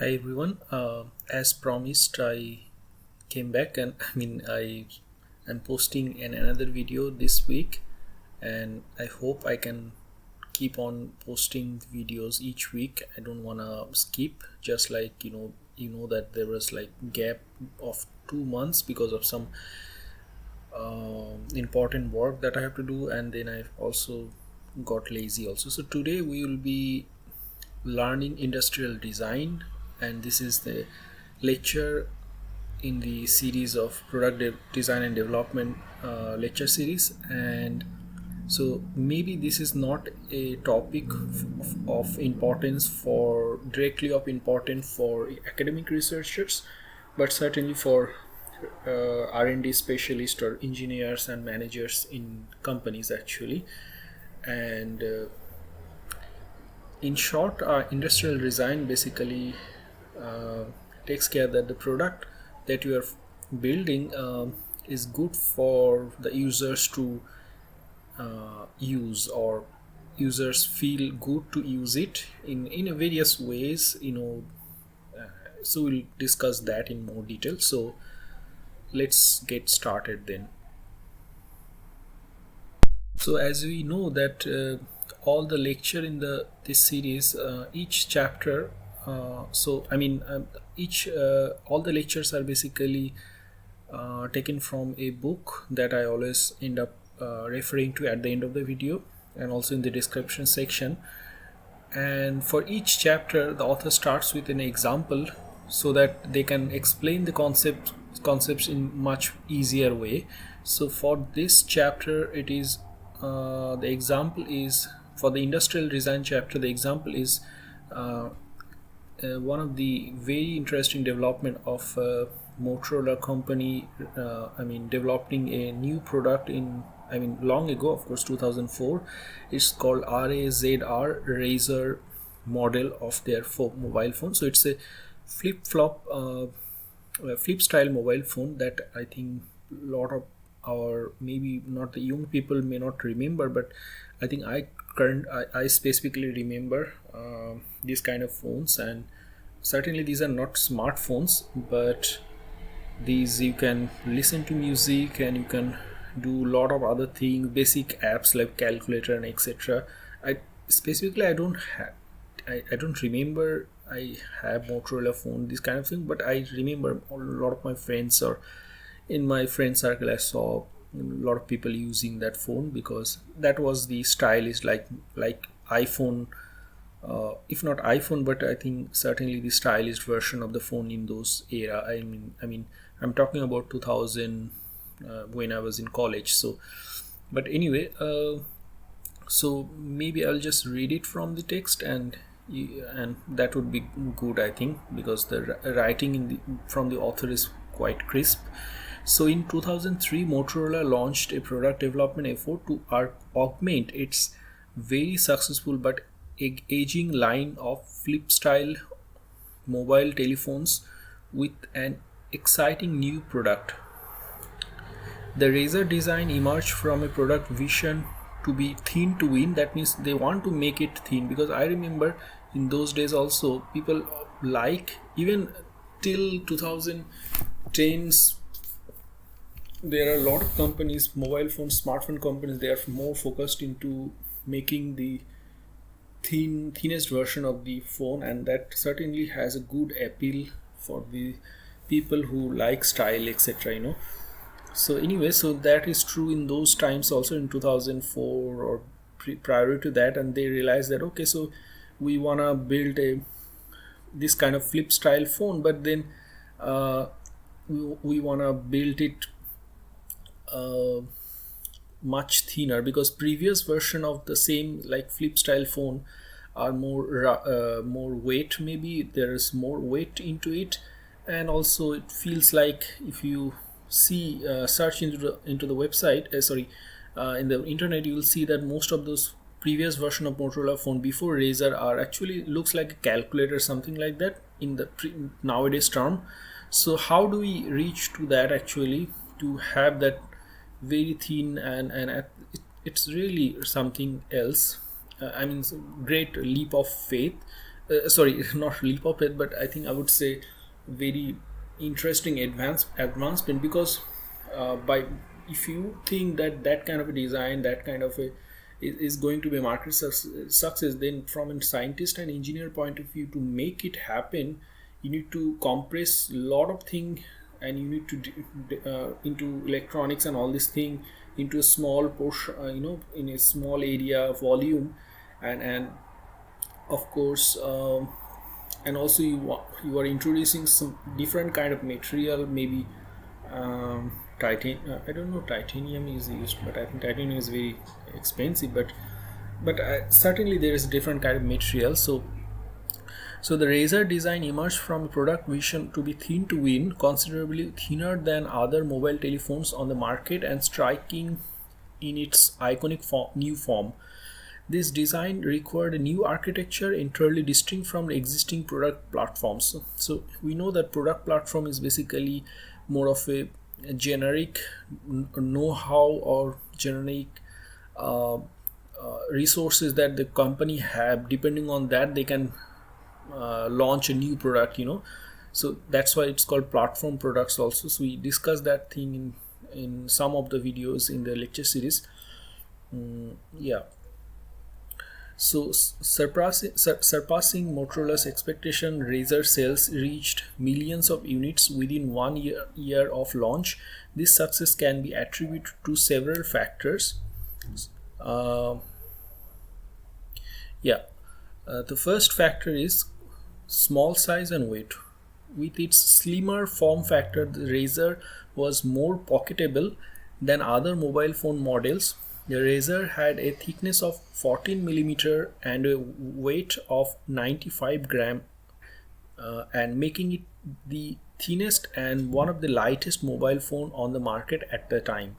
Hi everyone. As promised, I came back and I am posting another video this week, and I hope I can keep on posting videos each week. I don't wanna skip. Just like that there was like gap of 2 months because of some important work that I have to do, and then I've also got lazy also. So today we will be learning industrial design, and this is the lecture in the series of design and development lecture series. And so maybe this is not a topic of importance for directly of importance for academic researchers, but certainly for R&D specialists or engineers and managers in companies actually. And in short, industrial design basically uh, takes care that the product that you are building is good for the users to use, or users feel good to use it in a various ways. So we'll discuss that in more detail. So let's get started then. So as we know that all the lecture in the this series, each chapter, each all the lectures are basically taken from a book that I always end up referring to at the end of the video and also in the description section. And for each chapter, the author starts with an example so that they can explain the concepts in much easier way. So for this chapter, it is the example is for the industrial design chapter. The example is uh, one of the very interesting development of Motorola company. Developing a new product in, long ago, of course, 2004. It's called RAZR, Razor model of their mobile phone. So it's a flip style mobile phone that I think a lot of our, maybe not the young people, may not remember, but I think I specifically remember these kind of phones. And certainly these are not smartphones, but these you can listen to music and you can do a lot of other things, basic apps like calculator and etc. I don't have, I don't remember I have Motorola phone, this kind of thing, but I remember a lot of my friends, or in my friend circle I saw a lot of people using that phone because that was the style, is like iPhone, if not iPhone, but I think certainly the stylish version of the phone in those era. I'm talking about 2000, when I was in college. So but anyway, so maybe I'll just read it from the text, and that would be good, I think, because the writing from the author is quite crisp. So in 2003, Motorola launched a product development effort to augment its very successful but aging line of flip style mobile telephones with an exciting new product. The Razer design emerged from a product vision to be thin to win. That means they want to make it thin, because I remember in those days also people, like even till 2010s, there are a lot of companies, mobile phone, smartphone companies, they are more focused into making the thinnest version of the phone, and that certainly has a good appeal for the people who like style, etc. So anyway, so that is true in those times also, in 2004 or prior to that. And they realized that, okay, so we want to build this kind of flip style phone, but then uh, we want to build it uh, much thinner, because previous version of the same like flip style phone are more weight, maybe there is more weight into it. And also it feels like, if you see search into the website, in the internet, you will see that most of those previous version of Motorola phone before Razer are actually looks like a calculator, something like that in the nowadays term. So how do we reach to that actually, to have that very thin, it's really something else. It's a great leap of faith. sorry, not leap of faith, but I think I would say very interesting advancement, because by if you think that that kind of a design, that kind of a is going to be a market success, then from a scientist and engineer point of view, to make it happen, you need to compress a lot of thing, and you need to into electronics and all this thing into a small portion, in a small area volume, and of course, and also you are introducing some different kind of material, maybe I don't know titanium is used, but I think titanium is very expensive, but certainly there is a different kind of material. So the Razer design emerged from a product vision to be thin to win, considerably thinner than other mobile telephones on the market and striking in its iconic new form. This design required a new architecture entirely distinct from existing product platforms. So we know that product platform is basically more of a generic know-how or generic resources that the company have. Depending on that, they can launch a new product, so that's why it's called platform products also. So we discussed that thing in some of the videos in the lecture series. Yeah. So surpassing Motorola's expectation, Razer sales reached millions of units within 1 year of launch. This success can be attributed to several factors. The first factor is small size and weight. With its slimmer form factor, the Razer was more pocketable than other mobile phone models. The Razer had a thickness of 14 mm and a weight of 95 gram, and making it the thinnest and one of the lightest mobile phone on the market at the time.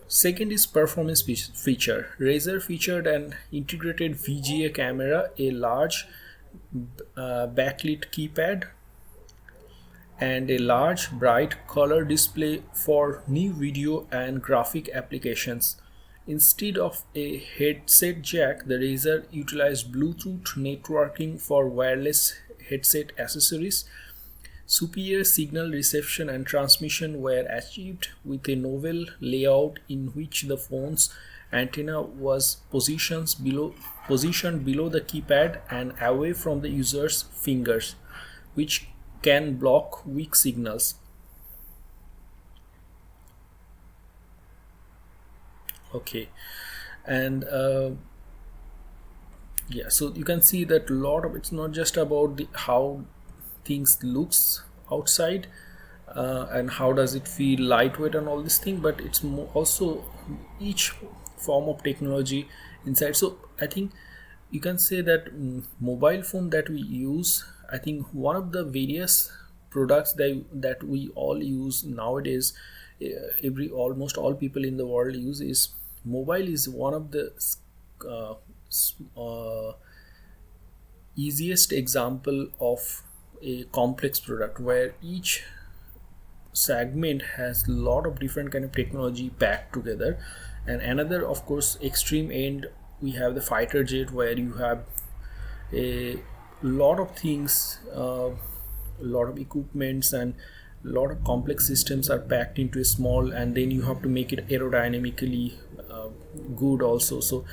Second is performance feature. Razer featured an integrated VGA camera, a large backlit keypad, and a large bright color display for new video and graphic applications. Instead of a headset jack, the Razer utilized Bluetooth networking for wireless headset accessories. Superior signal reception and transmission were achieved with a novel layout in which the phone's antenna was positioned below the keypad and away from the user's fingers, which can block weak signals. Okay, and so you can see that a lot of it's not just about how things looks outside, and how does it feel lightweight and all this thing, but it's also each form of technology inside. So I think you can say that mobile phone that we use, I think one of the various products that we all use nowadays, almost all people in the world use, is mobile is one of the easiest example of a complex product where each segment has a lot of different kind of technology packed together. And another, of course, extreme end, we have the fighter jet, where you have a lot of things, a lot of equipments and a lot of complex systems are packed into a small, and then you have to make it aerodynamically good also. So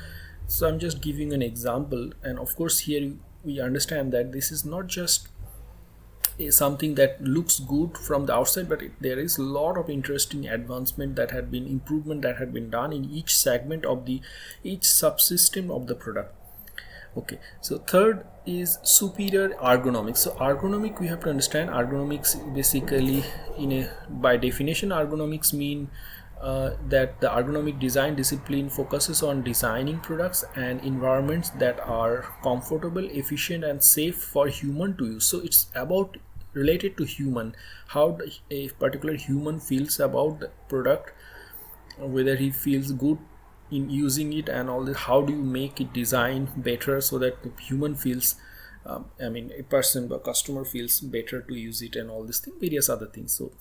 I'm just giving an example, and of course here we understand that this is not just something that looks good from the outside, but there is a lot of interesting improvement that had been done in each segment of each subsystem of the product. Okay, so third is superior ergonomics. So ergonomic, we have to understand ergonomics basically by definition, ergonomics mean that the ergonomic design discipline focuses on designing products and environments that are comfortable, efficient and safe for human to use. So it's about related to human, how a particular human feels about the product, whether he feels good in using it and all that. How do you make it design better so that the human feels a customer feels better to use it, and all this thing, various other things. So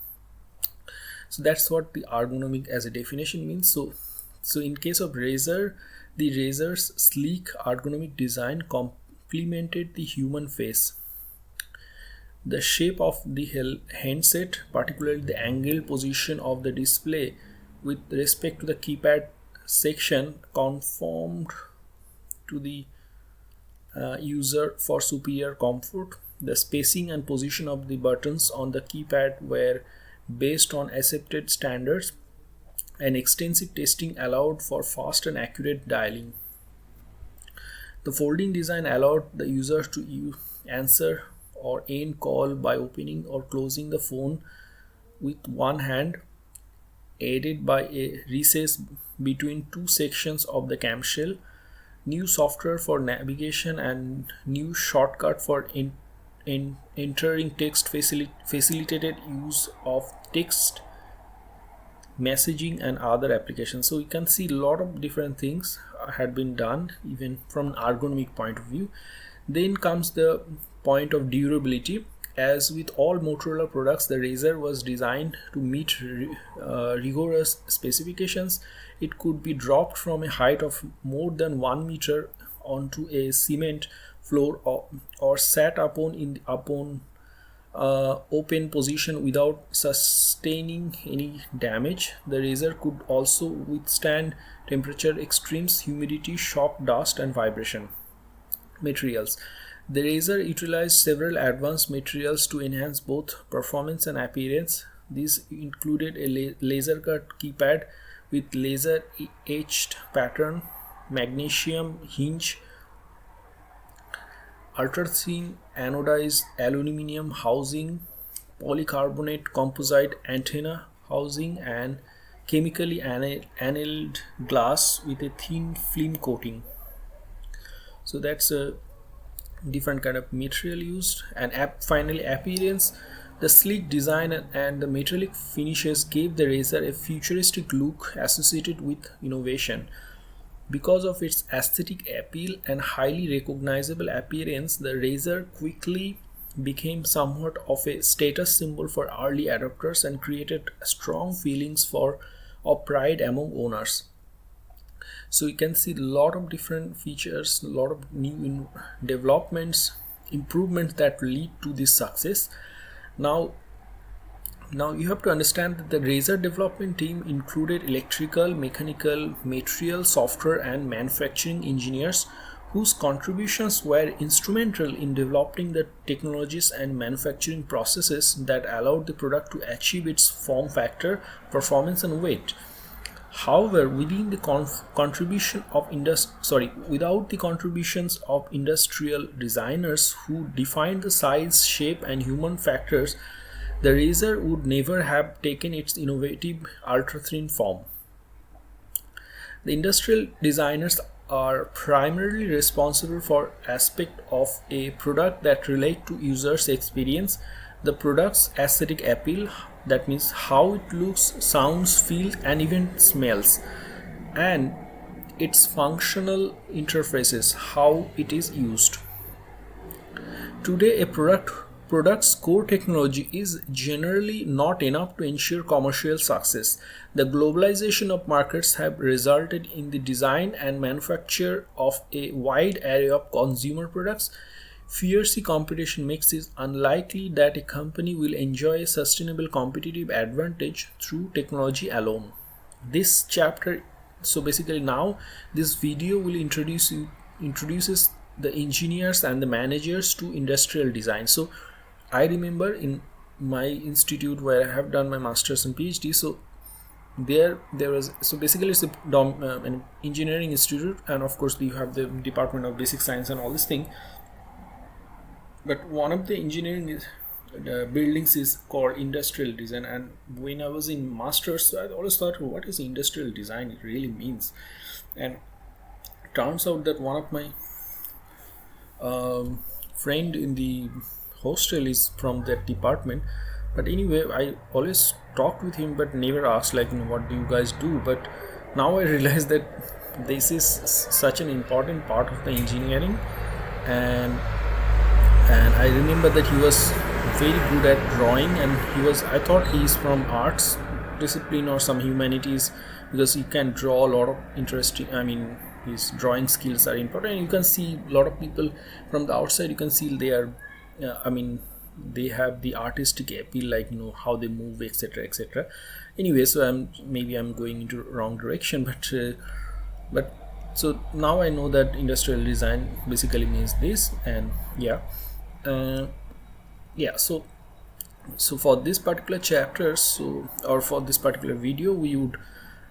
that's what the ergonomic as a definition means. So in case of Razer, the Razer's sleek ergonomic design implemented the human face. The shape of the handset, particularly the angled position of the display with respect to the keypad section, conformed to the user for superior comfort. The spacing and position of the buttons on the keypad were based on accepted standards, and extensive testing allowed for fast and accurate dialing. The folding design allowed the user to answer or end call by opening or closing the phone with one hand, aided by a recess between two sections of the camshell. New software for navigation and new shortcut for entering text facilitated use of text messaging and other applications. So you can see a lot of different things had been done even from an ergonomic point of view. Then comes the point of durability. As with all Motorola products, the Razr was designed to meet rigorous specifications. It could be dropped from a height of more than 1 meter onto a cement floor or sat upon open position without sustaining any damage. The Razr could also withstand temperature extremes, humidity, shock, dust, and vibration. Materials. The Razr utilized several advanced materials to enhance both performance and appearance. These included a laser cut keypad with laser etched pattern, magnesium hinge, ultra thin anodized aluminum housing, polycarbonate composite antenna housing, and chemically annealed glass with a thin film coating. So that's a different kind of material used. And finally, appearance. The sleek design and the metallic finishes gave the Razr a futuristic look associated with innovation. Because of its aesthetic appeal and highly recognizable appearance, the Razr quickly became somewhat of a status symbol for early adopters and created strong feelings of pride among owners. So you can see a lot of different features, a lot of new developments, improvements that lead to this success. Now you have to understand that the Razr development team included electrical, mechanical, material, software, and manufacturing engineers whose contributions were instrumental in developing the technologies and manufacturing processes that allowed the product to achieve its form factor, performance, and weight. However, without the contributions of industrial designers who defined the size, shape, and human factors, the Razr would never have taken its innovative ultra-thin form. The industrial designers are primarily responsible for aspects of a product that relate to users' experience, the product's aesthetic appeal, that means how it looks, sounds, feels, and even smells, and its functional interfaces, how it is used. Today, a product's core technology is generally not enough to ensure commercial success. The globalization of markets have resulted in the design and manufacture of a wide array of consumer products. Fierce competition makes it unlikely that a company will enjoy a sustainable competitive advantage through technology alone. So basically now this video will introduces the engineers and the managers to industrial design. So I remember in my institute where I have done my master's and PhD, so there was, so basically it's an engineering institute, and of course you have the Department of Basic Science and all this thing. But one of the engineering buildings is called industrial design, and when I was in masters, I always thought, what is industrial design? It really means, and it turns out that one of my friend in the hostel is from that department. But anyway, I always talked with him, but never asked what do you guys do. But now I realize that this is such an important part of the engineering, and I remember that he was very good at drawing, and I thought he is from arts discipline or some humanities, because he can draw a lot of interesting, his drawing skills are important. And you can see a lot of people from the outside, you can see they are they have the artistic appeal, like how they move, etc., etc. Anyway, so I'm going into wrong direction, but so now I know that industrial design basically means this. And uh, so for this particular chapter, or for this particular video, we would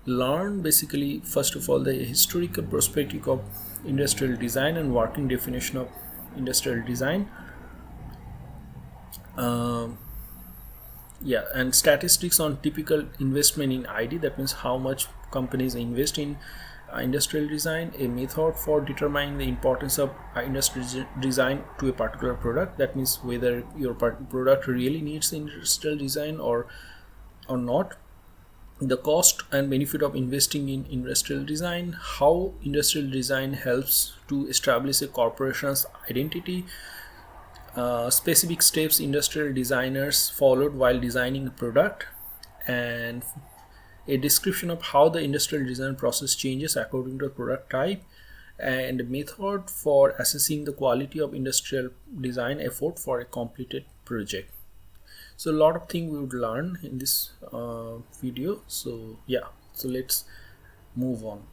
learn basically, first of all, the historical perspective of industrial design and working definition of industrial design. And statistics on typical investment in ID, that means how much companies invest in industrial design, a method for determining the importance of industrial design to a particular product, that means whether your product really needs industrial design or not, the cost and benefit of investing in industrial design, how industrial design helps to establish a corporation's identity, specific steps industrial designers followed while designing a product, and a description of how the industrial design process changes according to product type, and a method for assessing the quality of industrial design effort for a completed project. So a lot of things we would learn in this video. So let's move on.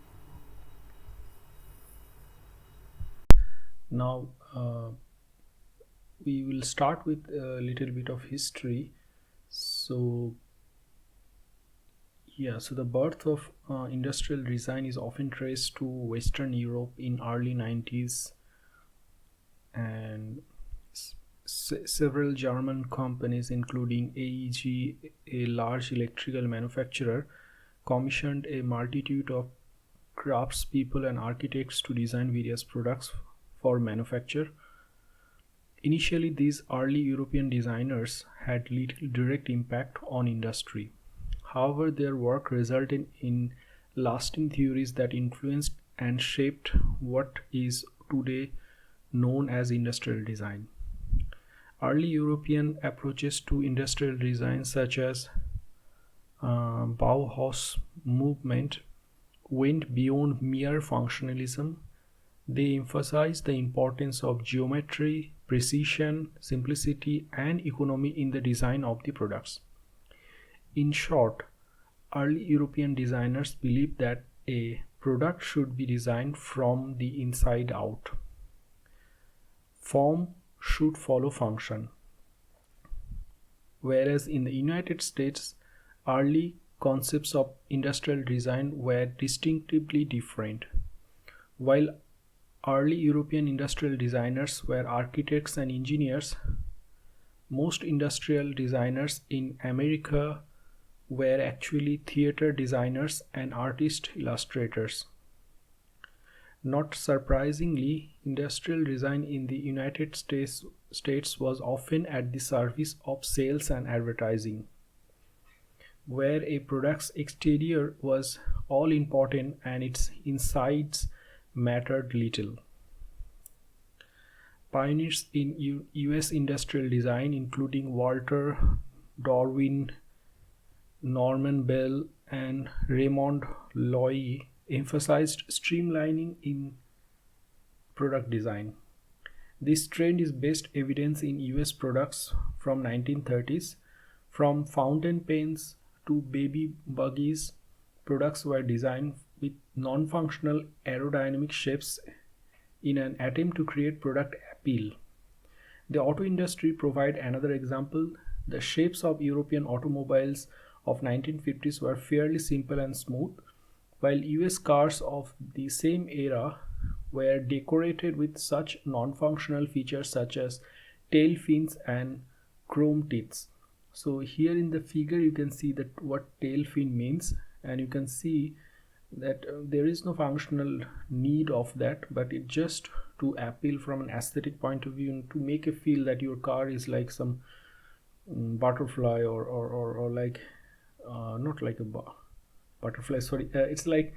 Now we will start with a little bit of history. So the birth of industrial design is often traced to Western Europe in early 90s, and several German companies, including AEG, a large electrical manufacturer, commissioned a multitude of craftspeople and architects to design various products for manufacture. Initially, these early European designers had little direct impact on industry. However, their work resulted in lasting theories that influenced and shaped what is today known as industrial design. Early European approaches to industrial design, such as Bauhaus movement, went beyond mere functionalism. They emphasized the importance of geometry, precision, simplicity, and economy in the design of the products. In short, early European designers believed that a product should be designed from the inside out. Form should follow function. Whereas in the United States, early concepts of industrial design were distinctively different. While early European industrial designers were architects and engineers, most industrial designers in America were actually theater designers and artist illustrators. Not surprisingly, industrial design in the United States was often at the service of sales and advertising, where a product's exterior was all important and its insides mattered little. Pioneers in US industrial design, including Walter Darwin, Norman Bell, and Raymond Loewy, emphasized streamlining in product design. This trend is best evidenced in US products from 1930s. From fountain pens to baby buggies, products were designed with non-functional aerodynamic shapes in an attempt to create product appeal. The auto industry provide another example. The shapes of European automobiles of 1950s were fairly simple and smooth, while US cars of the same era were decorated with such non-functional features such as tail fins and chrome teeth. So here in the figure you can see that what tail fin means, and you can see that there is no functional need of that, but it just to appeal from an aesthetic point of view and to make you feel that your car is like some butterfly or like not like a butterfly, sorry, it's like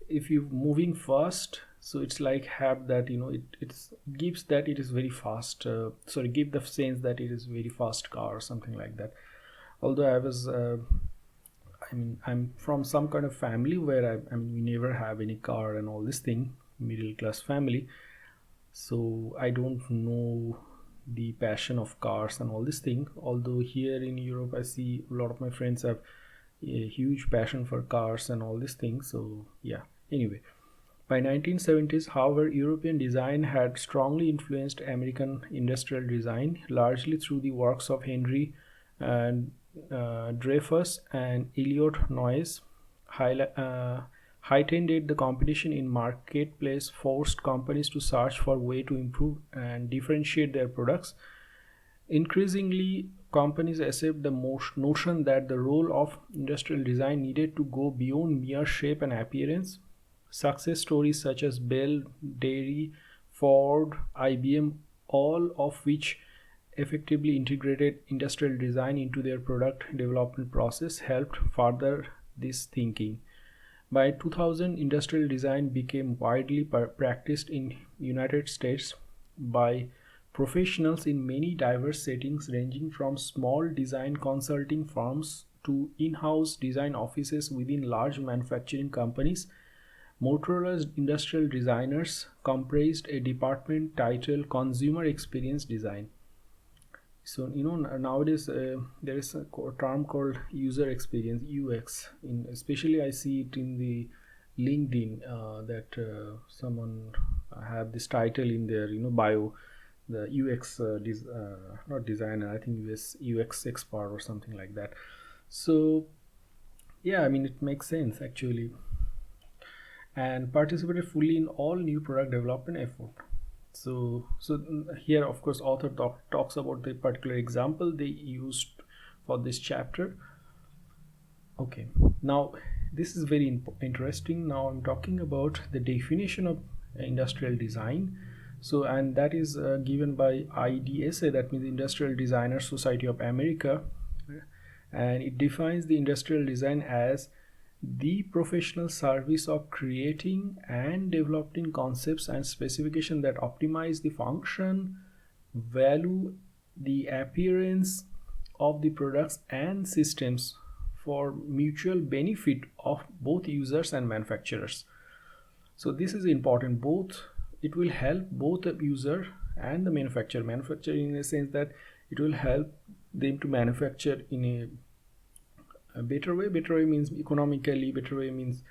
if you're moving fast, so it's like have that, it gives that it is very fast, give the sense that it is very fast car or something like that. Although I was I'm from some kind of family where we never have any car and all this thing, middle class family, so I don't know the passion of cars and all this thing. Although here in Europe I see a lot of my friends have a huge passion for cars and all these things. So yeah, anyway, by 1970s, however, European design had strongly influenced American industrial design, largely through the works of Henry and Dreyfus and Elliot Noyes. Heightened the competition in marketplace, forced companies to search for way to improve and differentiate their products. Increasingly, companies accept the notion that the role of industrial design needed to go beyond mere shape and appearance. Success stories such as Bell, Dairy, Ford, IBM, all of which effectively integrated industrial design into their product development process, helped further this thinking. By 2000, industrial design became widely practiced in United States by professionals in many diverse settings, ranging from small design consulting firms to in-house design offices within large manufacturing companies. Motorola's industrial designers comprised a department titled Consumer Experience Design. So nowadays there is a term called user experience, UX. Especially I see it in the LinkedIn that someone have this title in their bio, the UX not designer, I think UX expert or something like that. So yeah, I mean, it makes sense actually, and participated fully in all new product development effort. So here of course author talks about the particular example they used for this chapter. Okay, now this is very interesting. Now I'm talking about the definition of industrial design. So, and that is given by IDSA, that means Industrial Designers Society of America, and it defines the industrial design as the professional service of creating and developing concepts and specifications that optimize the function, value, the appearance of the products and systems for mutual benefit of both users and manufacturers. So this is important. It will help both the user and the manufacturer in a sense that it will help them to manufacture in a better way. Better way means economically, better way means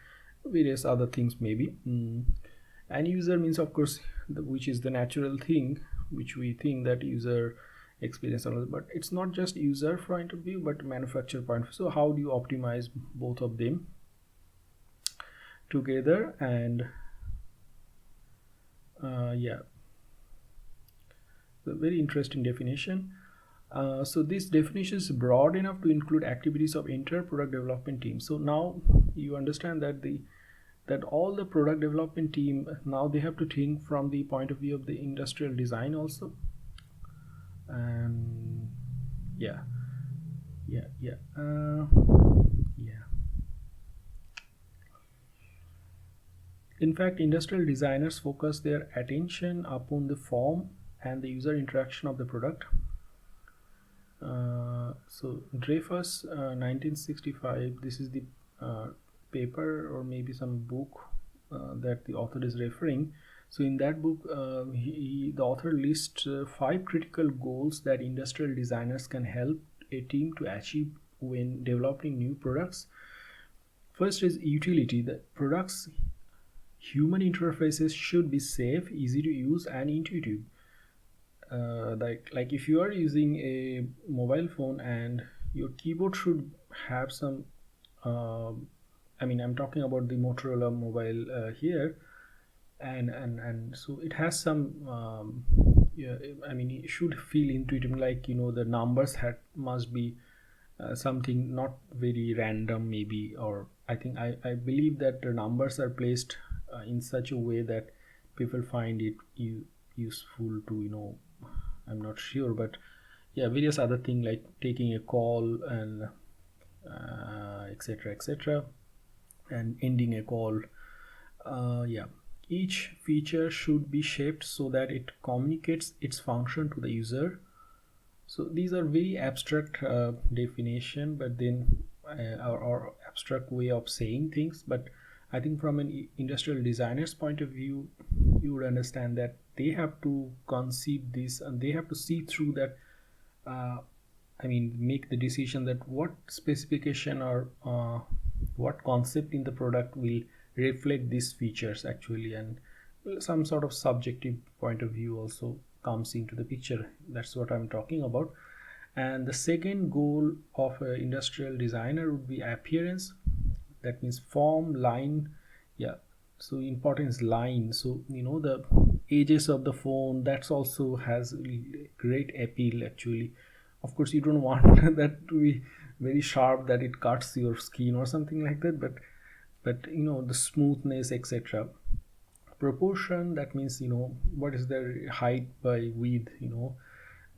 various other things maybe. And user means of course which is the natural thing which we think that user experience, but it's not just user point of view but manufacturer point of view. So how do you optimize both of them together? And yeah, a very interesting definition. So this definition is broad enough to include activities of entire product development team. So now you understand that all the product development team, now they have to think from the point of view of the industrial design also. And yeah. In fact, industrial designers focus their attention upon the form and the user interaction of the product. So Dreyfus, 1965, this is the paper or maybe some book that the author is referring. So in that book, the author lists 5 critical goals that industrial designers can help a team to achieve when developing new products. First is utility. The products' human interfaces should be safe, easy to use, and intuitive. Like if you are using a mobile phone and your keyboard should have some I'm talking about the Motorola mobile here, and so it has some it should feel intuitive, like the numbers must be something not very random maybe, or I believe that the numbers are placed in such a way that people find it useful to I'm not sure, but yeah, various other things like taking a call and etc, and ending a call. Each feature should be shaped so that it communicates its function to the user. So these are very abstract definition, but then or abstract way of saying things, but I think from an industrial designer's point of view, you would understand that they have to conceive this and they have to see through that. uh, I mean, make the decision that what specification or what concept in the product will reflect these features actually, and some sort of subjective point of view also comes into the picture. That's what I'm talking about. And the second goal of an industrial designer would be appearance. That means form, line. Yeah, so important is line. So the edges of the phone, that's also has great appeal actually. Of course you don't want that to be very sharp that it cuts your skin or something like that, but the smoothness, etc. Proportion, that means what is the height by width,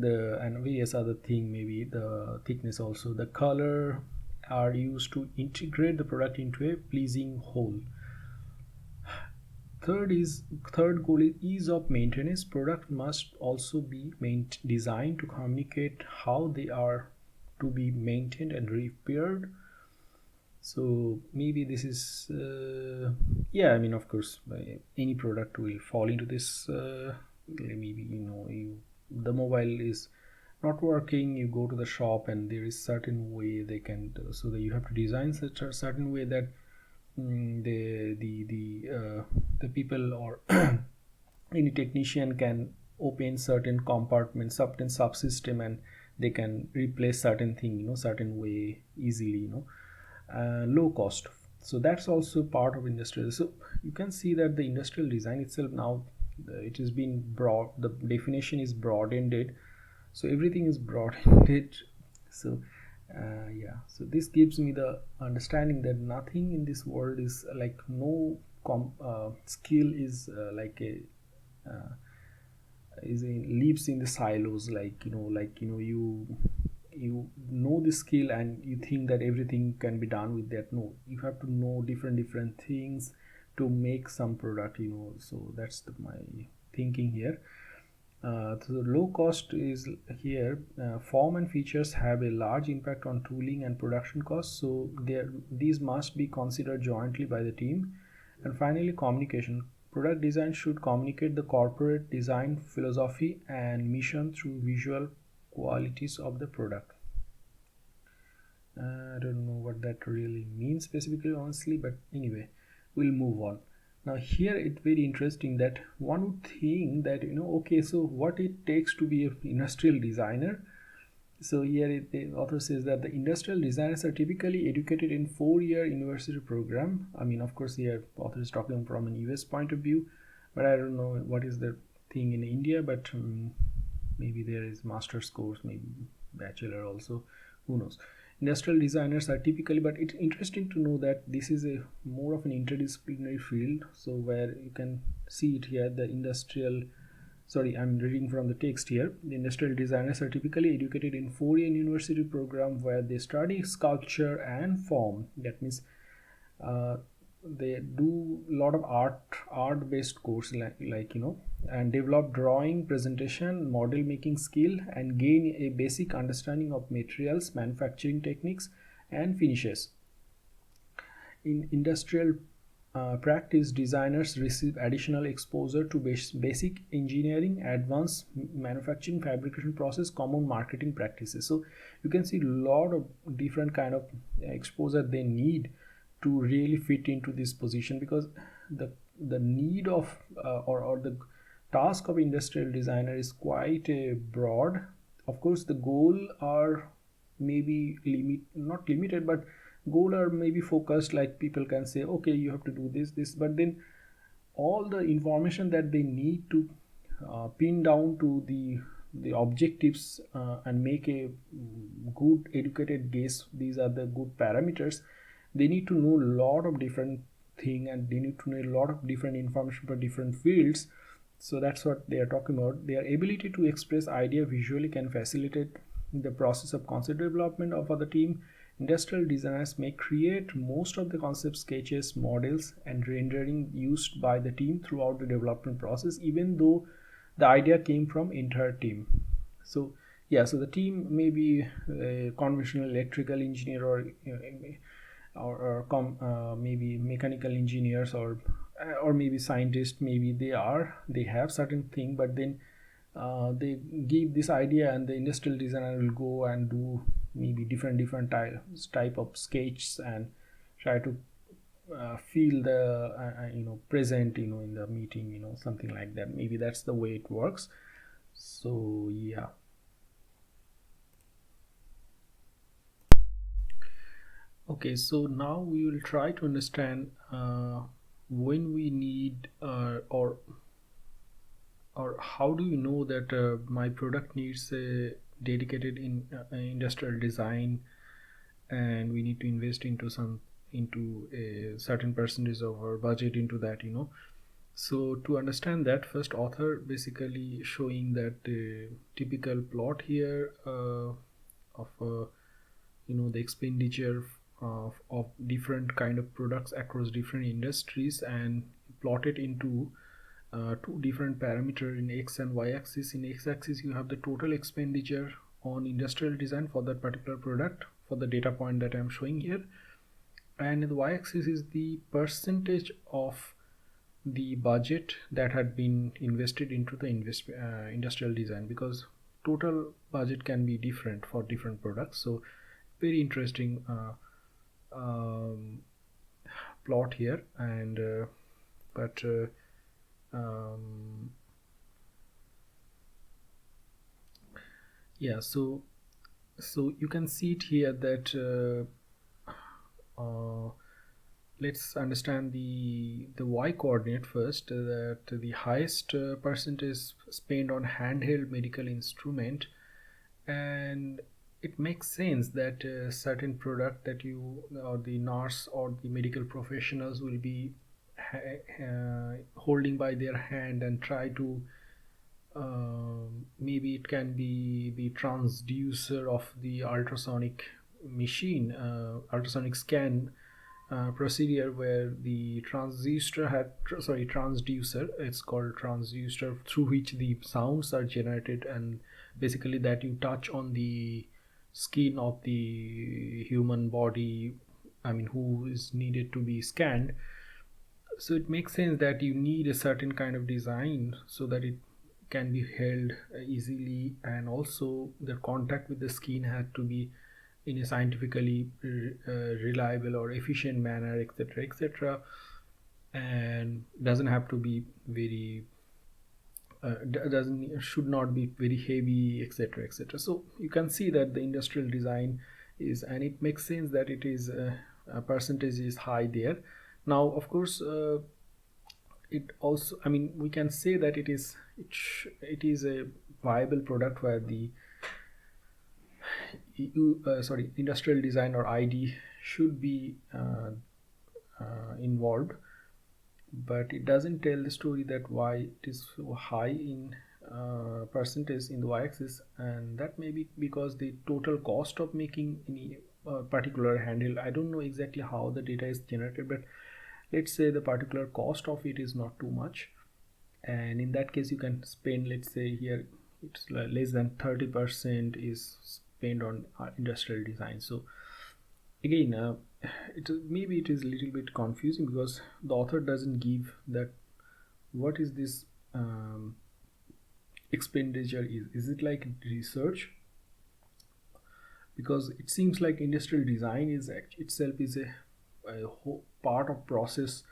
the and various other thing, maybe the thickness also. The color are used to integrate the product into a pleasing whole. Third goal is ease of maintenance. Product must also be designed to communicate how they are to be maintained and repaired. So maybe this is yeah, I mean, of course any product will fall into this. Maybe the mobile is not working, you go to the shop and there is certain way they can do, so that you have to design such a certain way that the people or any technician can open certain compartments, certain subsystem, and they can replace certain thing certain way easily. Low cost, so that's also part of industrial. So you can see that the industrial design itself now, it has been broad, the definition is broad-ended, so everything is broad-ended. So yeah, so this gives me the understanding that nothing in this world is like, no skill is like a lives in the silos, like you know the skill and you think that everything can be done with that. No, you have to know different things to make some product. So that's my thinking here. So the low cost is here. Form and features have a large impact on tooling and production costs, so these must be considered jointly by the team. And finally, communication. Product design should communicate the corporate design philosophy and mission through visual qualities of the product. I don't know what that really means specifically, honestly, but anyway, we'll move on. Now here it's very interesting that one would think that okay, so what it takes to be an industrial designer. So here the author says that the industrial designers are typically educated in 4-year university program. I mean, of course here author is talking from an US point of view, but I don't know what is the thing in India, but maybe there is master's course, maybe bachelor also, who knows. Industrial designers are typically, but it's interesting to know that this is a more of an interdisciplinary field. So where you can see it here, the industrial, sorry, I'm reading from the text here. The industrial designers are typically educated in 4-year university program where they study sculpture and form. That means they do a lot of art based course, like and develop drawing, presentation, model making skill, and gain a basic understanding of materials, manufacturing techniques, and finishes. In industrial practice, designers receive additional exposure to basic engineering, advanced manufacturing, fabrication process, common marketing practices. So you can see a lot of different kind of exposure they need to really fit into this position, because the need of or the task of industrial designer is quite broad. Of course the goal are maybe not limited, but goal are maybe focused, like people can say okay, you have to do this, but then all the information that they need to pin down to the objectives and make a good educated guess, these are the good parameters. They need to know a lot of different thing, and they need to know a lot of different information for different fields. So that's what they are talking about. Their ability to express idea visually can facilitate the process of concept development of other team. Industrial designers may create most of the concept sketches, models, and rendering used by the team throughout the development process, even though the idea came from entire team. So yeah, so the team may be a conventional electrical engineer or maybe mechanical engineers, or maybe scientists. Maybe they have certain thing, but then they give this idea, and the industrial designer will go and do maybe different type of sketches and try to feel the present in the meeting, something like that. Maybe that's the way it works. So yeah. Okay, so now we will try to understand when we need or how do you know that my product needs a dedicated industrial design, and we need to invest into a certain percentage of our budget into that. So to understand that, first author basically showing that the typical plot here of the expenditure of different kind of products across different industries, and plotted into two different parameter in x and y axis. In x axis you have the total expenditure on industrial design for that particular product, for the data point that I'm showing here, and in the y axis is the percentage of the budget that had been invested into the industrial design, because total budget can be different for different products. So very interesting um, plot here. And but yeah, so you can see it here that let's understand the y coordinate first, that the highest percentage spent on handheld medical instrument. And it makes sense that certain product that you or the nurse or the medical professionals will be holding by their hand and try to maybe it can be the transducer of the ultrasonic machine, ultrasonic scan procedure, where the transducer, it's called transducer, through which the sounds are generated, and basically that you touch on the skin of the human body, I mean, who is needed to be scanned. So it makes sense that you need a certain kind of design so that it can be held easily, and also the contact with the skin had to be in a scientifically reliable or efficient manner, etc., etc., and doesn't have to be very doesn't should not be very heavy, etc., etc. So you can see that the industrial design is, and it makes sense that it is a percentage is high there. Now of course it also, I mean, we can say that it is a viable product where the industrial design or ID should be involved, but it doesn't tell the story that why it is so high in percentage in the y-axis. And that may be because the total cost of making any particular handle, I don't know exactly how the data is generated, but let's say the particular cost of it is not too much, and in that case you can spend, let's say here it's less than 30% is spent on industrial design. So again maybe it is a little bit confusing, because the author doesn't give that what is this expenditure is it like research, because it seems like industrial design is itself is a whole part of process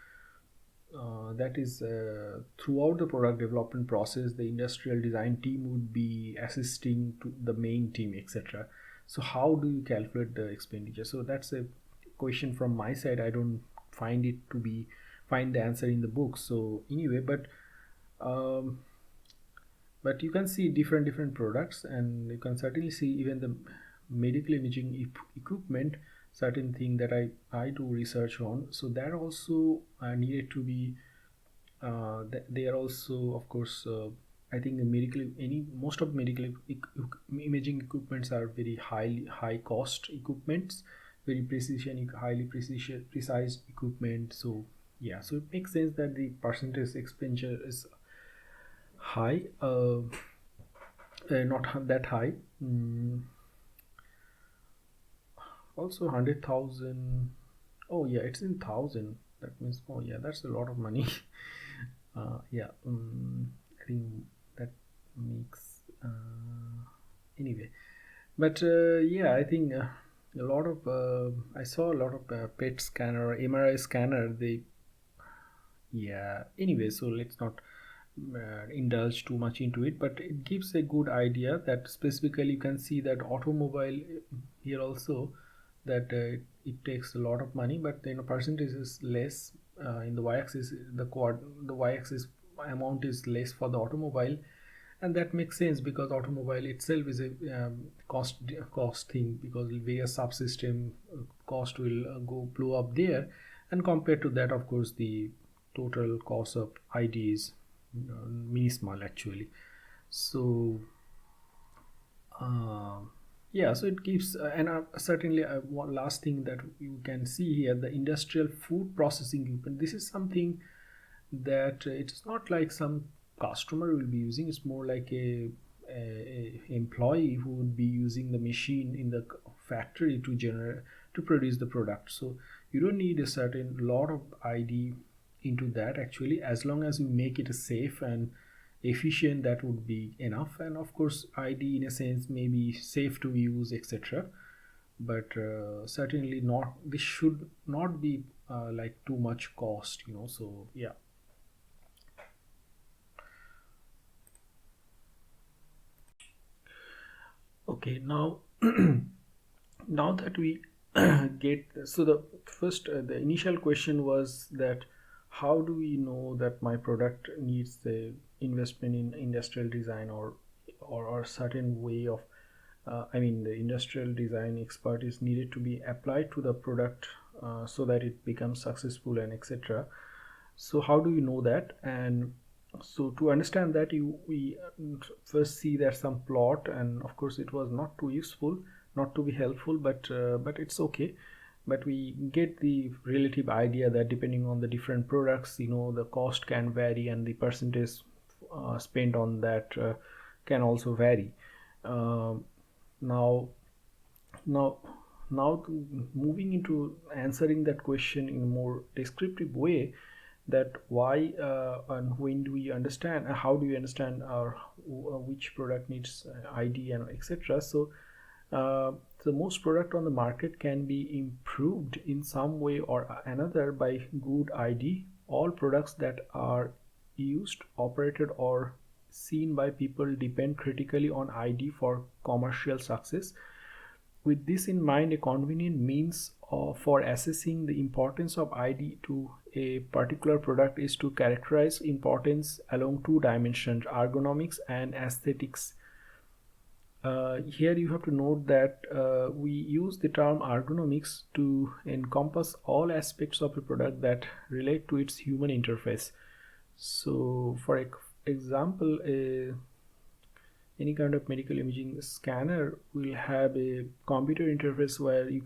that is throughout the product development process the industrial design team would be assisting to the main team, etc. So how do you calculate the expenditure? So that's a question from my side. I don't find it to be find the answer in the book. So anyway, um, but you can see different products, and you can certainly see even the medical imaging equipment, certain thing that I do research on. So that also needed to be they are also, of course, I think the medical any most of medical imaging equipments are very high cost equipments, very highly precise equipment. So yeah, so it makes sense that the percentage expenditure is high, not that high. Also 100,000. Oh yeah, it's in thousand. That means, oh yeah, that's a lot of money. Yeah, I think that makes anyway. But yeah, I think a lot of I saw a lot of PET scanner, MRI scanner. They, yeah. Anyway, so let's not indulge too much into it, but it gives a good idea that specifically you can see that automobile here also, that it takes a lot of money, but percentage is less in the y-axis. The y-axis amount is less for the automobile, and that makes sense because automobile itself is a cost thing, because various subsystem cost will go blow up there, and compared to that, of course, the total cost of ID is minimal actually. So uh, yeah, so it gives and certainly one last thing that you can see here, the industrial food processing equipment. This is something that it's not like some customer will be using. It's more like a employee who would be using the machine in the factory to generate, to produce the product. So you don't need a certain lot of ID into that actually, as long as you make it safe and efficient, that would be enough. And of course ID in a sense may be safe to use, etc., but certainly not, this should not be like too much cost, so yeah. Okay, now now that we get, so the first the initial question was that how do we know that my product needs the investment in industrial design, or certain way of I mean the industrial design expert is needed to be applied to the product so that it becomes successful and etc. So how do you know that? And so to understand that, you we first see that some plot, and of course it was not too useful, not to be helpful, but it's okay. But we get the relative idea that depending on the different products, the cost can vary, and the percentage spent on that can also vary. Um Now, now, now, moving into answering that question in a more descriptive way, that why and when do we understand, how do we understand our which product needs ID and etc. So the most product on the market can be improved in some way or another by good ID. All products that are used, operated, or seen by people depend critically on ID for commercial success. With this in mind, a convenient means for assessing the importance of ID to a particular product is to characterize importance along two dimensions, ergonomics and aesthetics. Here you have to note that we use the term ergonomics to encompass all aspects of a product that relate to its human interface. So, for example, any kind of medical imaging scanner will have a computer interface where you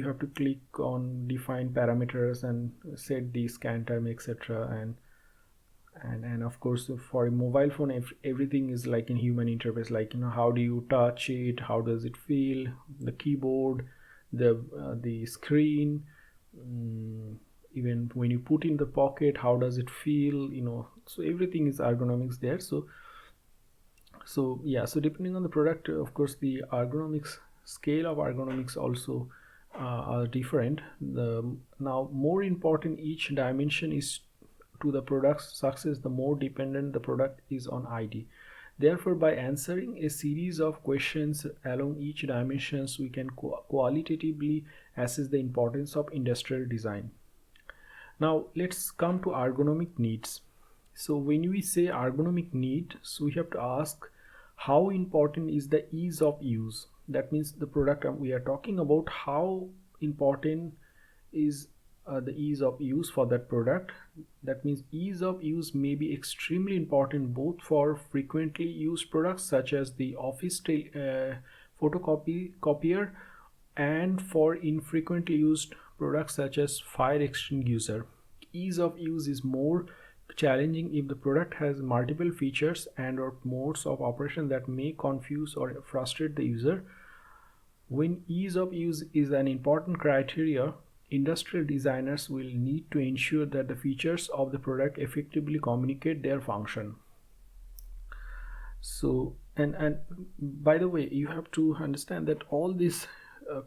have to click on defined parameters and set the scan time, etc. And of course for a mobile phone, everything is like in human interface, like how do you touch it, how does it feel, the keyboard, the screen, even when you put in the pocket, how does it feel, so everything is ergonomics there. So yeah, so depending on the product, of course the ergonomics scale of ergonomics also are different. The now more important each dimension is to the product's success, the more dependent the product is on ID. Therefore, by answering a series of questions along each dimensions, we can qualitatively assess the importance of industrial design. Now let's come to ergonomic needs. So when we say ergonomic need, so we have to ask how important is the ease of use. That means the product we are talking about, how important is the ease of use for that product. That means ease of use may be extremely important both for frequently used products such as the office copier, and for infrequently used products such as fire extinguisher. Ease of use is more challenging if the product has multiple features and or modes of operation that may confuse or frustrate the user. When ease of use is an important criteria, industrial designers will need to ensure that the features of the product effectively communicate their function. So, and by the way, you have to understand that all these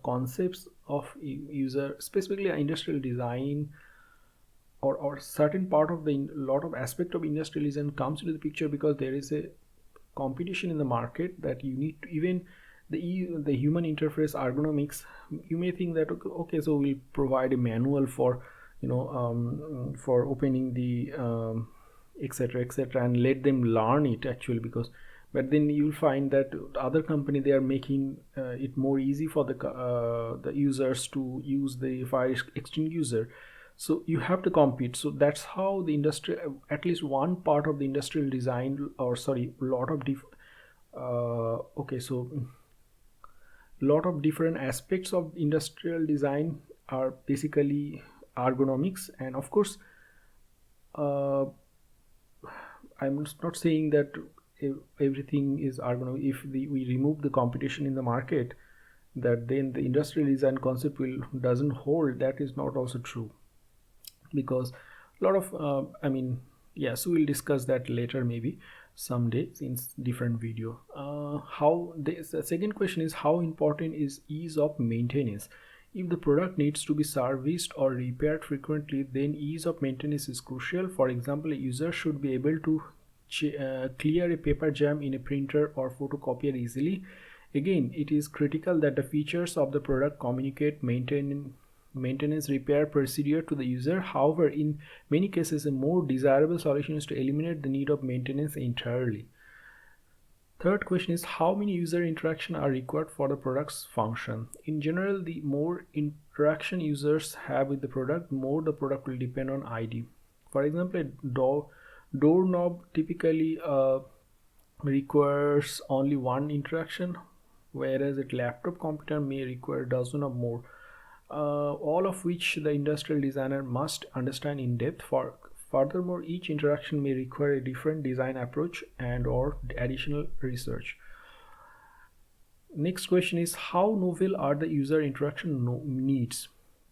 concepts of user, specifically industrial design, or certain part of the lot of aspect of industrial design comes into the picture because there is a competition in the market that you need to, even the human interface ergonomics. You may think that okay, so we'll provide a manual for for opening the etc etc and let them learn it actually, because but then you'll find that other company, they are making it more easy for the users to use the fire extinguisher. So you have to compete. So that's how the industry, at least one part of the industrial design, or sorry, lot of okay, so lot of different aspects of industrial design are basically ergonomics. And of course, I'm not saying that everything is ergonomic. If we remove the competition in the market, that then the industrial design concept doesn't hold. That is not also true, because a lot of so we'll discuss that later, maybe someday in different video. The second question is, how important is ease of maintenance? If the product needs to be serviced or repaired frequently, then ease of maintenance is crucial. For example, a user should be able to clear a paper jam in a printer or photocopier easily. Again, it is critical that the features of the product communicate maintenance repair procedure to the user. However, in many cases, a more desirable solution is to eliminate the need of maintenance entirely. Third question is, how many user interaction are required for the product's function? In general, the more interaction users have with the product, more the product will depend on ID. For example, a doorknob typically requires only one interaction, whereas a laptop computer may require a dozen or more, all of which the industrial designer must understand in depth. Furthermore, each interaction may require a different design approach and or additional research. Next question is, how novel are the user interaction needs?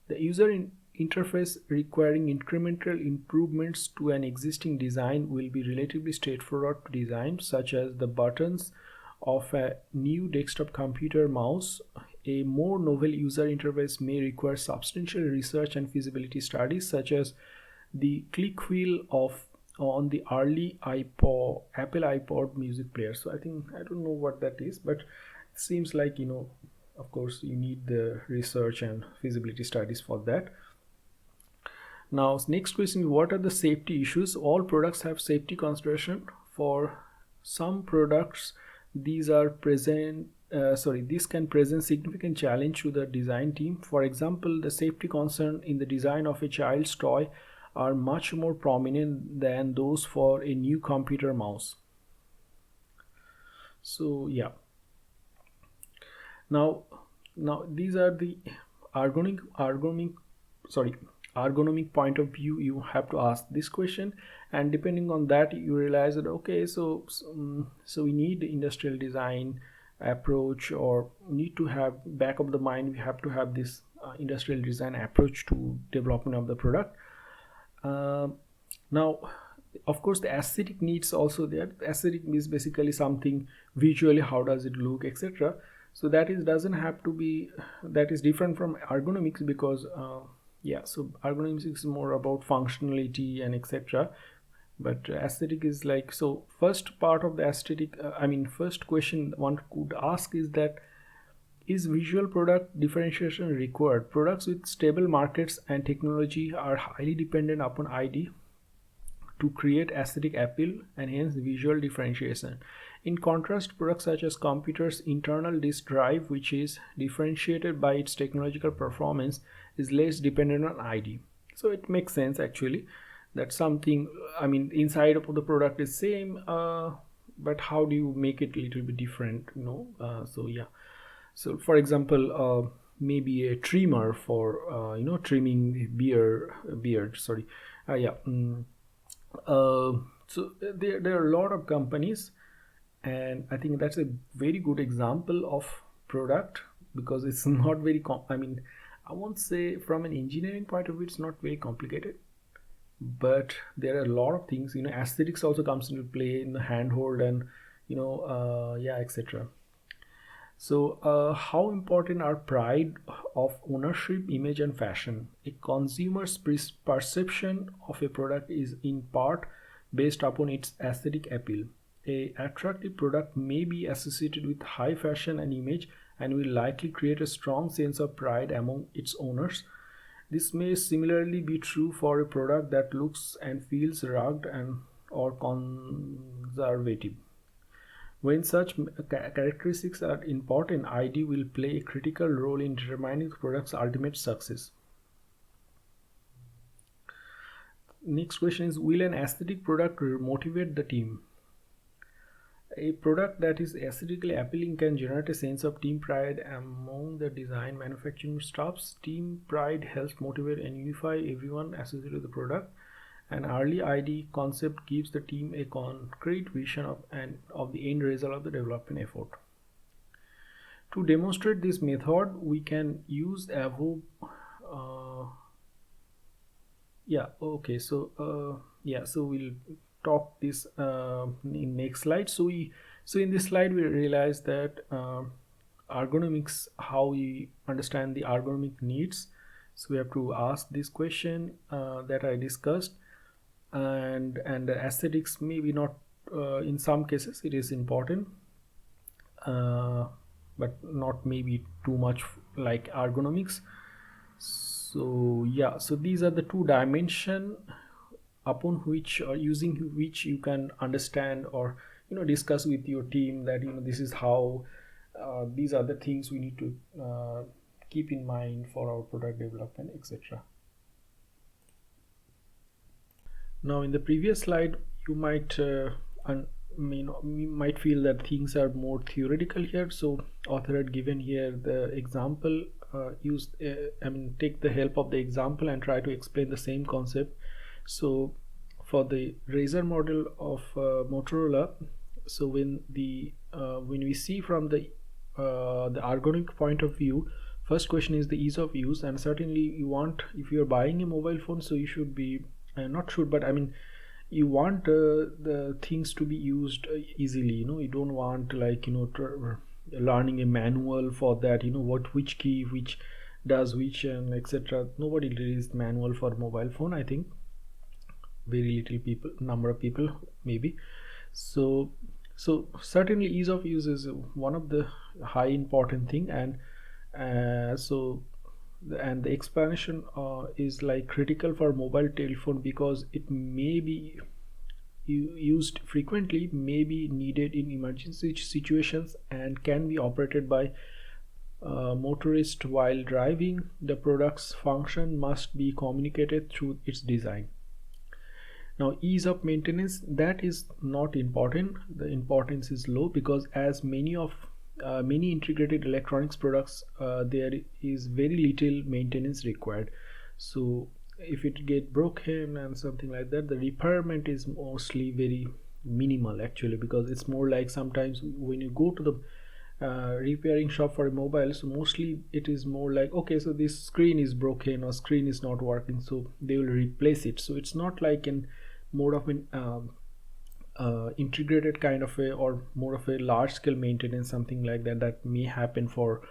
The user interface requiring incremental improvements to an existing design will be relatively straightforward to design, such as the buttons of a new desktop computer mouse. A more novel user interface may require substantial research and feasibility studies, such as the click wheel on the early Apple iPod music player. So I don't know what that is, but it seems like, of course, you need the research and feasibility studies for that. Now, next question is, what are the safety issues? All products have safety consideration. For some products, these can present significant challenge to the design team. For example, the safety concern in the design of a child's toy are much more prominent than those for a new computer mouse. So yeah, now these are the ergonomic point of view. You have to ask this question, and depending on that, you realize that okay, so we need industrial design approach, or need to have back of the mind, we have to have this industrial design approach to development of the product. Now, of course, the aesthetic needs also there. Aesthetic is basically something visually, how does it look, etc. So that is different from ergonomics, because so ergonomics is more about functionality and etc. But aesthetic is like, so first part of the aesthetic, first question one could ask is that, is visual product differentiation required? Products with stable markets and technology are highly dependent upon ID to create aesthetic appeal and hence visual differentiation. In contrast, products such as computers' internal disk drive, which is differentiated by its technological performance, is less dependent on ID. So it makes sense actually that something, inside of the product is same, but how do you make it a little bit different, So for example, maybe a trimmer for trimming beard. Sorry, so there are a lot of companies, and I think that's a very good example of product, because it's not very I won't say from an engineering point of view it's not very complicated, but there are a lot of things. Aesthetics also comes into play in the handhold and yeah, etc. So, how important are pride of ownership, image, and fashion? A consumer's perception of a product is in part based upon its aesthetic appeal. A attractive product may be associated with high fashion and image and will likely create a strong sense of pride among its owners. This may similarly be true for a product that looks and feels rugged and or conservative. When such characteristics are important, ID will play a critical role in determining the product's ultimate success. Next question is, will an aesthetic product motivate the team? A product that is aesthetically appealing can generate a sense of team pride among the design manufacturing staffs. Team pride helps motivate and unify everyone associated with the product. An early ID concept gives the team a concrete vision of the end result of the development effort. To demonstrate this method, we can use above. So we'll talk this in next slide. So in this slide we realize that ergonomics, how we understand the ergonomic needs. So we have to ask this question that I discussed, and the aesthetics maybe not, in some cases it is important, but not maybe too much like ergonomics. So yeah, so these are the two dimension upon which or using which you can understand or discuss with your team that this is how these are the things we need to keep in mind for our product development, etc. Now in the previous slide you might might feel that things are more theoretical here, so author had given here the example, take the help of the example and try to explain the same concept. So for the Razr model of Motorola, so when we see from the ergonomic point of view, first question is the ease of use, and certainly you want, if you're buying a mobile phone, so you should be not should, but you want the things to be used easily. You don't want like learning a manual for that, which key which does which and etc. Nobody released manual for mobile phone, I think. Very little number of people maybe. So certainly ease of use is one of the high important thing, and the explanation is like critical for mobile telephone because it may be used frequently, may be needed in emergency situations, and can be operated by motorist while driving. The product's function must be communicated through its design. Now ease of maintenance, that is not important. The importance is low because as many integrated electronics products, there is very little maintenance required. So if it get broken and something like that, the repairment is mostly very minimal actually, because it's more like sometimes when you go to the repairing shop for a mobile, so mostly it is more like, okay, so this screen is broken or screen is not working, so they will replace it. So it's not like in more of an integrated kind of or more of a large scale maintenance, something like that may happen for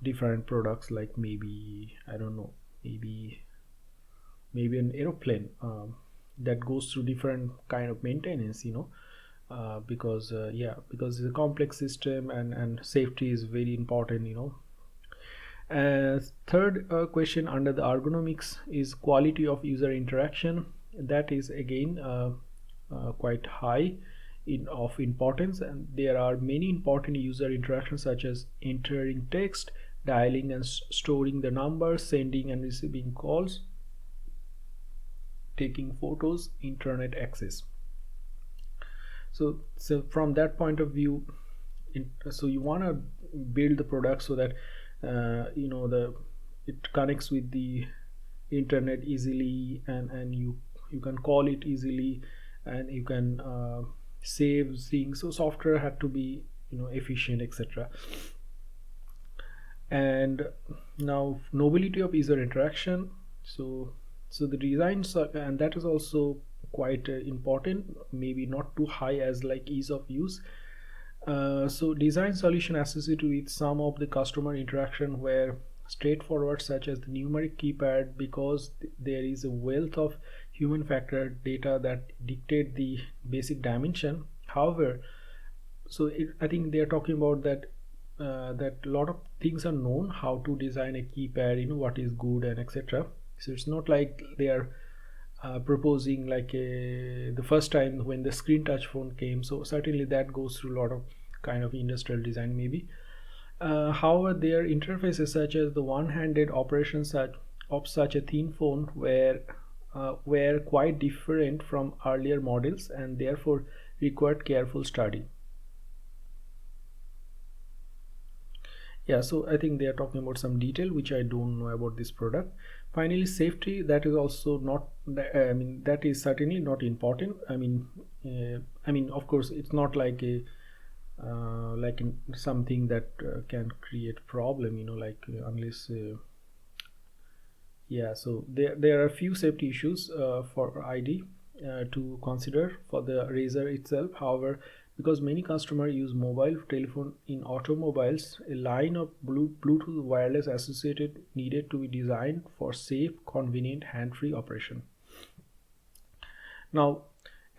different products, like maybe I don't know, maybe an aeroplane that goes through different kind of maintenance, because it's a complex system and safety is very important. Third question under the ergonomics is quality of user interaction. That is again quite high of importance, and there are many important user interactions such as entering text, dialing and storing the numbers, sending and receiving calls, taking photos, internet access. So from that point of view, so you want to build the product so that it connects with the internet easily, and you can call it easily, and you can save things. So software had to be efficient, etc. And now nobility of user interaction. So the designs are, and that is also quite important, maybe not too high as like ease of use. So design solution associated with some of the customer interaction were straightforward, such as the numeric keypad, because there is a wealth of human factor data that dictate the basic dimension. However, I think they are talking about that that a lot of things are known how to design a keypad, what is good and etc. So it's not like they are proposing like the first time when the screen touch phone came. So certainly that goes through a lot of kind of industrial design maybe. However, their interfaces, such as the one-handed operations of such a thin phone, were quite different from earlier models and therefore required careful study. Yeah, so I think they are talking about some detail which I don't know about this product. Finally, safety, that is also not, I mean, that is certainly not important. I mean, of course, it's not like a something that can create problem, unless yeah. So there are a few safety issues for ID to consider for the Razr itself. However, because many customers use mobile telephone in automobiles, a line of Bluetooth wireless associated needed to be designed for safe, convenient, hand-free operation. Now,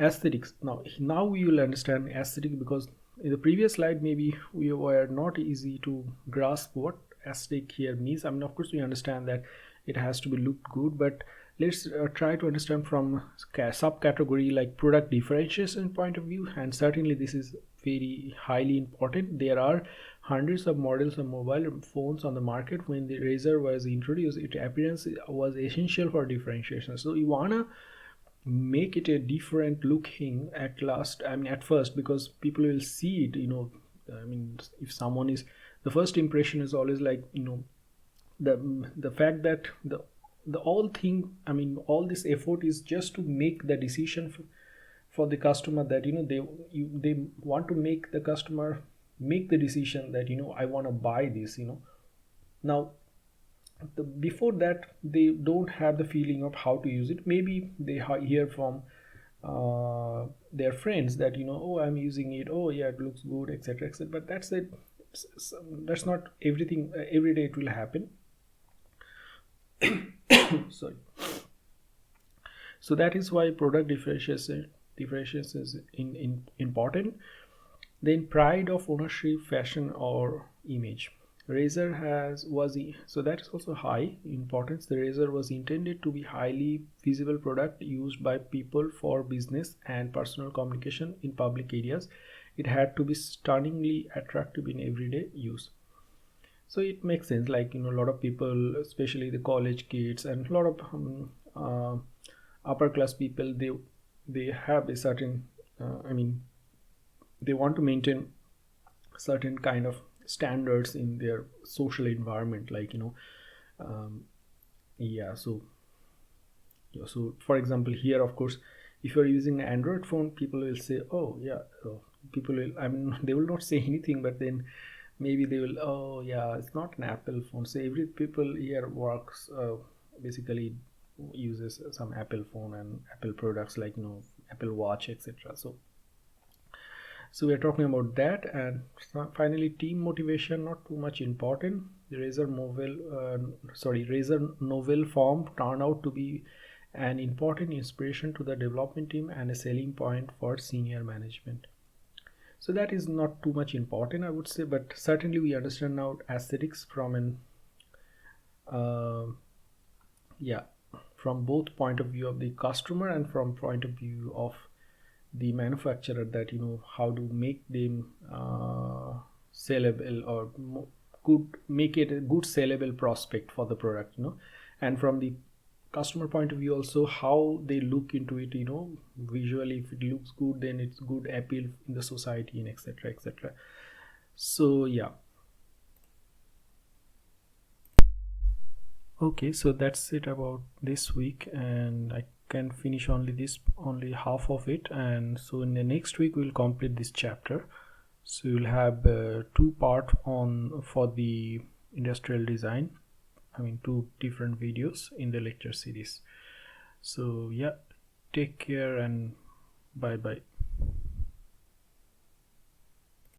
aesthetics. Now we will understand aesthetic, because in the previous slide maybe we were not easy to grasp what aesthetic here means. I mean, of course we understand that it has to be look good, but let's try to understand from subcategory like product differentiation point of view. And certainly this is very highly important. There are hundreds of models of mobile phones on the market. When the Razr was introduced, its appearance was essential for differentiation. So you wanna make it a different looking at first, because people will see it, I mean, if someone is, the first impression is always like, the fact that the all thing, I mean, all this effort is just to make the decision for the customer, that they want to make the customer make the decision that I want to buy this. Now before that they don't have the feeling of how to use it. Maybe they hear from their friends that oh, I'm using it, oh yeah, it looks good, etc, etc, but that's it. That's not everything. Every day it will happen. Sorry. So that is why product differentiation is important. Then pride of ownership, fashion or image. Razr so that is also high importance. The Razr was intended to be highly visible product used by people for business and personal communication in public areas. It had to be stunningly attractive in everyday use. So it makes sense, like a lot of people, especially the college kids and a lot of upper class people, they have a certain they want to maintain certain kind of standards in their social environment, like yeah. So for example here, of course, if you're using an Android phone, people will say, oh yeah, people will, I mean, they will not say anything, but then maybe they will, oh yeah, it's not an Apple phone. So every people here works basically uses some Apple phone and Apple products, like Apple Watch, etc. So we are talking about that. And finally, team motivation, not too much important. The Razr novel form turned out to be an important inspiration to the development team and a selling point for senior management. So that is not too much important, I would say, but certainly we understand now aesthetics from from both point of view of the customer and from point of view of the manufacturer, that how to make them sellable, or make it a good sellable prospect for the product, and from the customer point of view also, how they look into it, visually. If it looks good, then it's good appeal in the society, and etc, etc. So yeah. Okay, so that's it about this week, and I can finish only half of it. And so in the next week we'll complete this chapter. So you'll have two part on for the industrial design. I mean, 2 different videos in the lecture series. So yeah, take care and bye bye.